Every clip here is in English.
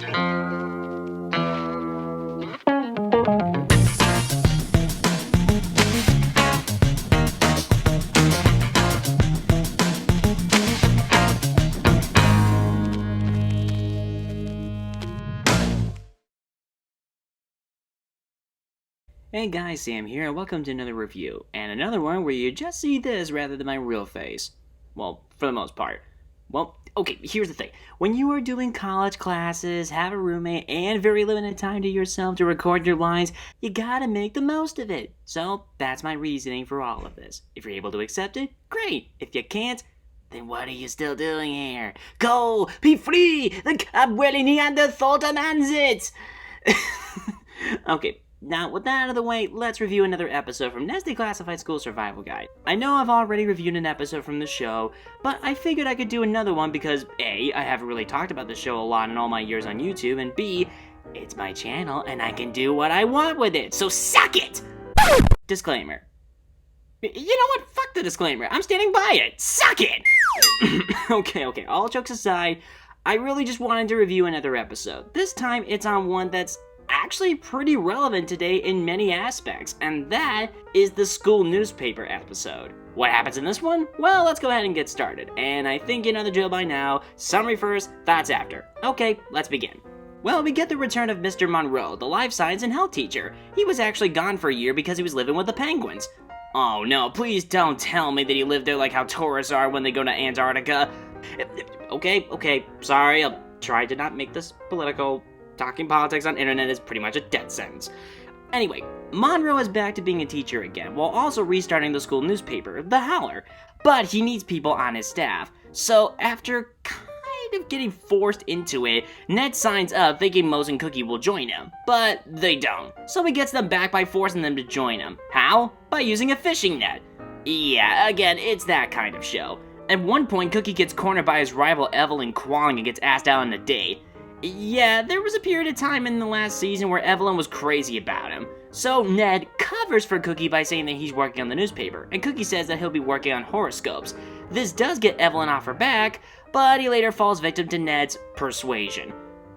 Hey guys, Sam here, and welcome to another review, and another one where you just see this rather than my real face. Well, for the most part. Well, okay, here's the thing. When you are doing college classes, have a roommate, and very limited time to yourself to record your lines, you gotta make the most of it. So, that's my reasoning for all of this. If you're able to accept it, great. If you can't, then what are you still doing here? Go! Be free! The cab-wearing Neanderthal demands it! Okay. Now, with that out of the way, let's review another episode from Declassified School Survival Guide. I know I've already reviewed an episode from the show, but I figured I could do another one because A, I haven't really talked about the show a lot in all my years on YouTube, and B, it's my channel and I can do what I want with it, so suck it! Disclaimer. You know what? Fuck the disclaimer. I'm standing by it. Suck it! Okay, all jokes aside, I really just wanted to review another episode. This time, it's on one that's actually pretty relevant today in many aspects, and that is the school newspaper episode. What happens in this one? Well, let's go ahead and get started, and I think you know the drill by now. Summary first, thoughts after. Okay, let's begin. Well, we get the return of Mr. Monroe, the life science and health teacher. He was actually gone for a year because he was living with the penguins. Oh no, please don't tell me that he lived there like how tourists are when they go to Antarctica. Okay, sorry, I'll try to not make this political. Talking politics on internet is pretty much a death sentence. Anyway, Monroe is back to being a teacher again, while also restarting the school newspaper, The Howler. But he needs people on his staff. So after kind of getting forced into it, Ned signs up thinking Mose and Cookie will join him. But they don't. So he gets them back by forcing them to join him. How? By using a fishing net. Yeah, again, it's that kind of show. At one point, Cookie gets cornered by his rival Evelyn Kwong and gets asked out on a date. Yeah, there was a period of time in the last season where Evelyn was crazy about him. So Ned covers for Cookie by saying that he's working on the newspaper, and Cookie says that he'll be working on horoscopes. This does get Evelyn off her back, but he later falls victim to Ned's persuasion.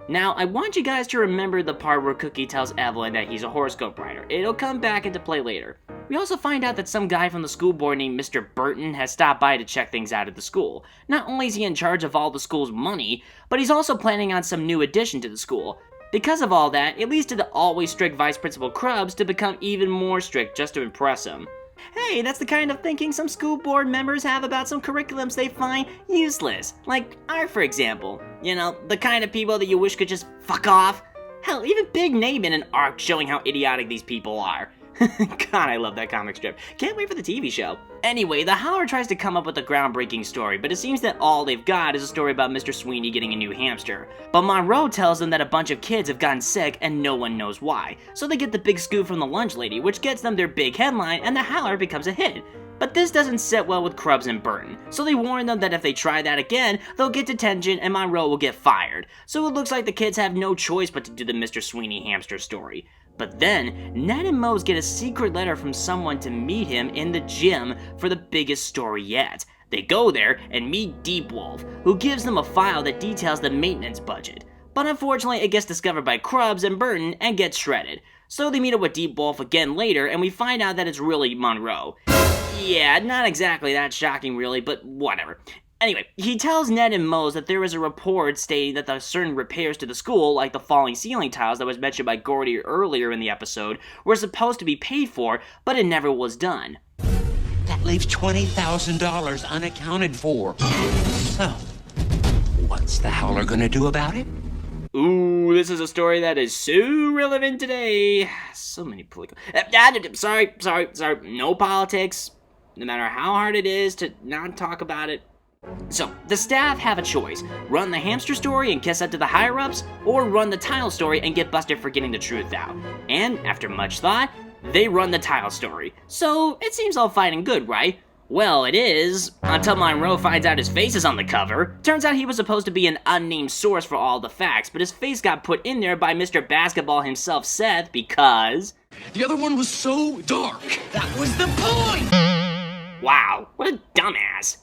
Now, I want you guys to remember the part where Cookie tells Evelyn that he's a horoscope writer. It'll come back into play later. We also find out that some guy from the school board named Mr. Burton has stopped by to check things out at the school. Not only is he in charge of all the school's money, but he's also planning on some new addition to the school. Because of all that, it leads to the always strict Vice Principal Krubbs to become even more strict just to impress him. Hey, that's the kind of thinking some school board members have about some curriculums they find useless. Like art, for example. You know, the kind of people that you wish could just fuck off. Hell, even Big Name in an arc showing how idiotic these people are. God, I love that comic strip. Can't wait for the TV show. Anyway, the Howler tries to come up with a groundbreaking story, but it seems that all they've got is a story about Mr. Sweeney getting a new hamster. But Monroe tells them that a bunch of kids have gotten sick and no one knows why. So they get the big scoop from the lunch lady, which gets them their big headline, and the Howler becomes a hit. But this doesn't sit well with Krubbs and Burton, so they warn them that if they try that again, they'll get detention and Monroe will get fired. So it looks like the kids have no choice but to do the Mr. Sweeney hamster story. But then, Ned and Mose get a secret letter from someone to meet him in the gym for the biggest story yet. They go there and meet Deep Wolf, who gives them a file that details the maintenance budget. But unfortunately, it gets discovered by Krubbs and Burton and gets shredded. So they meet up with Deep Wolf again later, and we find out that it's really Monroe. Yeah, not exactly that shocking really, but whatever. Anyway, he tells Ned and Mose that there is a report stating that the certain repairs to the school, like the falling ceiling tiles that was mentioned by Gordy earlier in the episode, were supposed to be paid for, but it never was done. That leaves $20,000 unaccounted for. So, what's the Howler gonna do about it? Ooh, this is a story that is so relevant today. So many political... Sorry. No politics. No matter how hard it is to not talk about it. So, the staff have a choice. Run the hamster story and kiss up to the higher-ups, or run the tile story and get busted for getting the truth out. And, after much thought, they run the tile story. So, it seems all fine and good, right? Well, it is, until Monroe finds out his face is on the cover. Turns out he was supposed to be an unnamed source for all the facts, but his face got put in there by Mr. Basketball himself, Seth, because... The other one was so dark. That was the point! Wow, what a dumbass.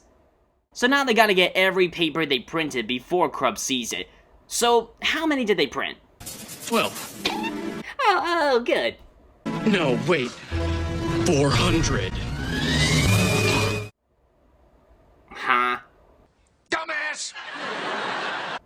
So now they gotta get every paper they printed before Krubbs sees it. So, how many did they print? 12. Oh, good. No, wait. 400. Huh? Dumbass!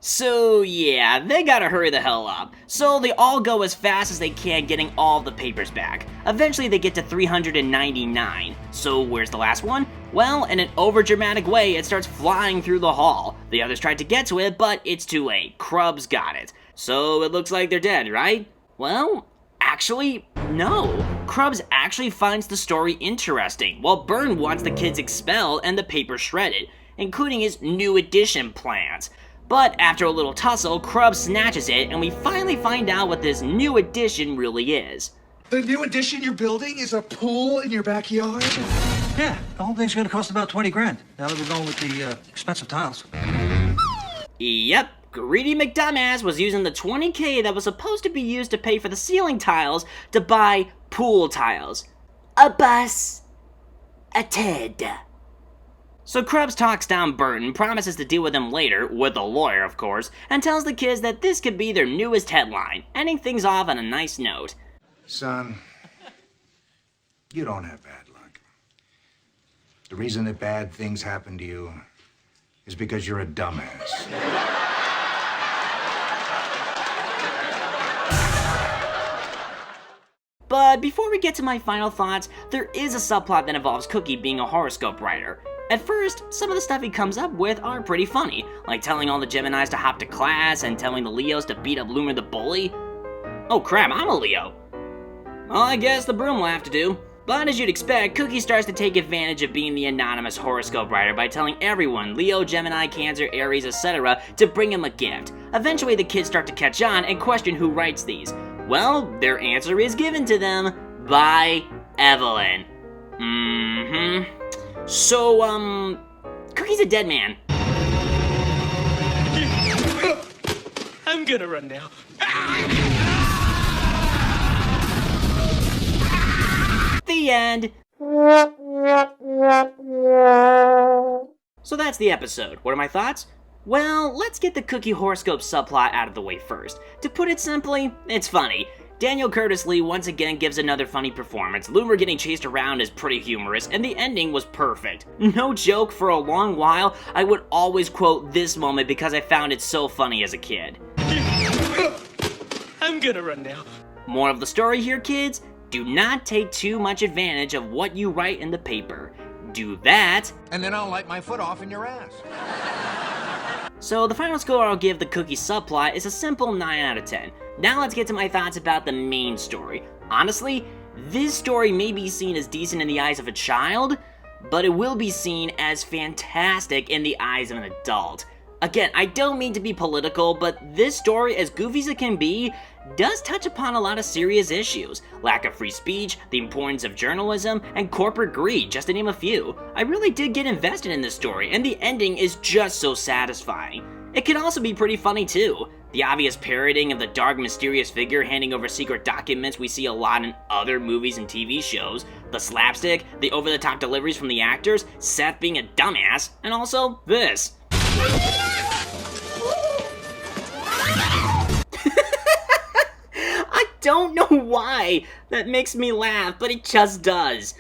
So yeah, they gotta hurry the hell up. So they all go as fast as they can, getting all the papers back. Eventually they get to 399. So where's the last one? Well, in an overdramatic way, it starts flying through the hall. The others tried to get to it, but it's too late. Krubs got it. So it looks like they're dead, right? Well, actually, no. Krubs actually finds the story interesting, while Burn wants the kids expelled and the paper shredded, including his new edition plans. But after a little tussle, Krubs snatches it, and we finally find out what this new edition really is. The new addition you're building is a pool in your backyard? Yeah, the whole thing's gonna cost about 20 grand. Now that we're going with the expensive tiles. Yep, Greedy McDumbass was using the $20K that was supposed to be used to pay for the ceiling tiles to buy pool tiles. A bus. A Ted. So Krubs talks down Burton, promises to deal with him later, with a lawyer of course, and tells the kids that this could be their newest headline, ending things off on a nice note. Son, you don't have bad luck. The reason that bad things happen to you is because you're a dumbass. But before we get to my final thoughts, there is a subplot that involves Cookie being a horoscope writer. At first, some of the stuff he comes up with are pretty funny, like telling all the Geminis to hop to class and telling the Leos to beat up Loomer the bully. Oh crap, I'm a Leo. Well, I guess the broom will have to do. But as you'd expect, Cookie starts to take advantage of being the anonymous horoscope writer by telling everyone, Leo, Gemini, Cancer, Aries, etc., to bring him a gift. Eventually the kids start to catch on and question who writes these. Well, their answer is given to them by Evelyn. So, Cookie's a dead man. I'm gonna run now. The end. So that's the episode. What are my thoughts? Well, let's get the Cookie horoscope subplot out of the way first. To put it simply, it's funny. Daniel Curtis Lee once again gives another funny performance. Loomer getting chased around is pretty humorous, and the ending was perfect. No joke, for a long while, I would always quote this moment because I found it so funny as a kid. I'm gonna run now. Moral of the story here, kids, do not take too much advantage of what you write in the paper. Do that, And then I'll light my foot off in your ass. So the final score I'll give the Cookie subplot is a simple 9 out of 10. Now let's get to my thoughts about the main story. Honestly, this story may be seen as decent in the eyes of a child, but it will be seen as fantastic in the eyes of an adult. Again, I don't mean to be political, but this story, as goofy as it can be, does touch upon a lot of serious issues. Lack of free speech, the importance of journalism, and corporate greed, just to name a few. I really did get invested in this story, and the ending is just so satisfying. It can also be pretty funny too. The obvious parroting of the dark, mysterious figure handing over secret documents we see a lot in other movies and TV shows, the slapstick, the over-the-top deliveries from the actors, Seth being a dumbass, and also this. I don't know why that makes me laugh, but it just does.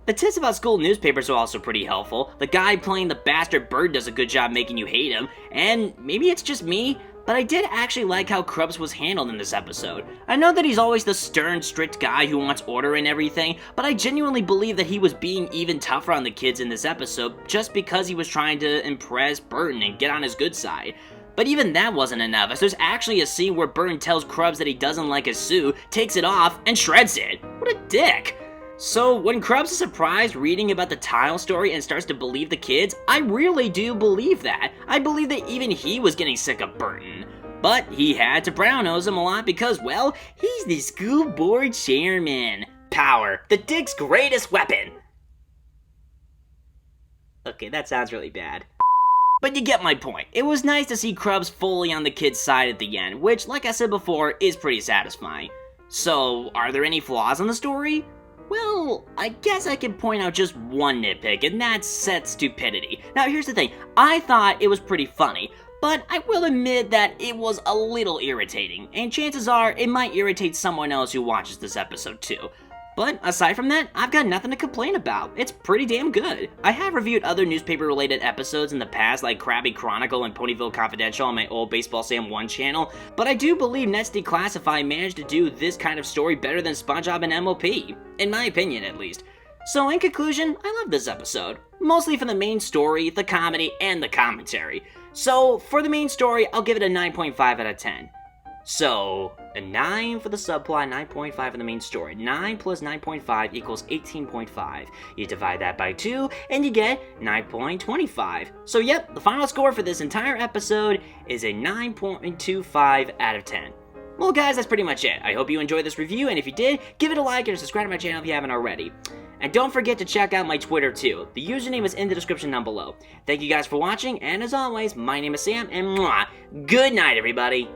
The tips about school newspapers are also pretty helpful. The guy playing the bastard bird does a good job making you hate him, and maybe it's just me, but I did actually like how Krubs was handled in this episode. I know that he's always the stern, strict guy who wants order and everything, but I genuinely believe that he was being even tougher on the kids in this episode just because he was trying to impress Burton and get on his good side. But even that wasn't enough, as there's actually a scene where Burton tells Krubs that he doesn't like his suit, takes it off, and shreds it. What a dick! So when Krubs is surprised reading about the tile story and starts to believe the kids, I really do believe that. I believe that even he was getting sick of Burton. But he had to brown-nose him a lot because, well, he's the school board chairman. Power, the dick's greatest weapon. Okay, that sounds really bad. But you get my point. It was nice to see Krubs fully on the kid's side at the end, which, like I said before, is pretty satisfying. So, are there any flaws in the story? Well, I guess I can point out just one nitpick, and that's set stupidity. Now, here's the thing. I thought it was pretty funny, but I will admit that it was a little irritating, and chances are it might irritate someone else who watches this episode too. But aside from that, I've got nothing to complain about. It's pretty damn good. I have reviewed other newspaper-related episodes in the past, like Krabby Chronicle and Ponyville Confidential on my old BaseballSam1 channel, but I do believe Net's Declassified managed to do this kind of story better than SpongeBob and MOP, in my opinion at least. So in conclusion, I love this episode, mostly for the main story, the comedy, and the commentary. So for the main story, I'll give it a 9.5 out of 10. So, a 9 for the subplot, 9.5 for the main story. 9 plus 9.5 equals 18.5. You divide that by 2, and you get 9.25. So yep, the final score for this entire episode is a 9.25 out of 10. Well guys, that's pretty much it. I hope you enjoyed this review, and if you did, give it a like and subscribe to my channel if you haven't already. And don't forget to check out my Twitter too. The username is in the description down below. Thank you guys for watching, and as always, my name is Sam, and good night everybody!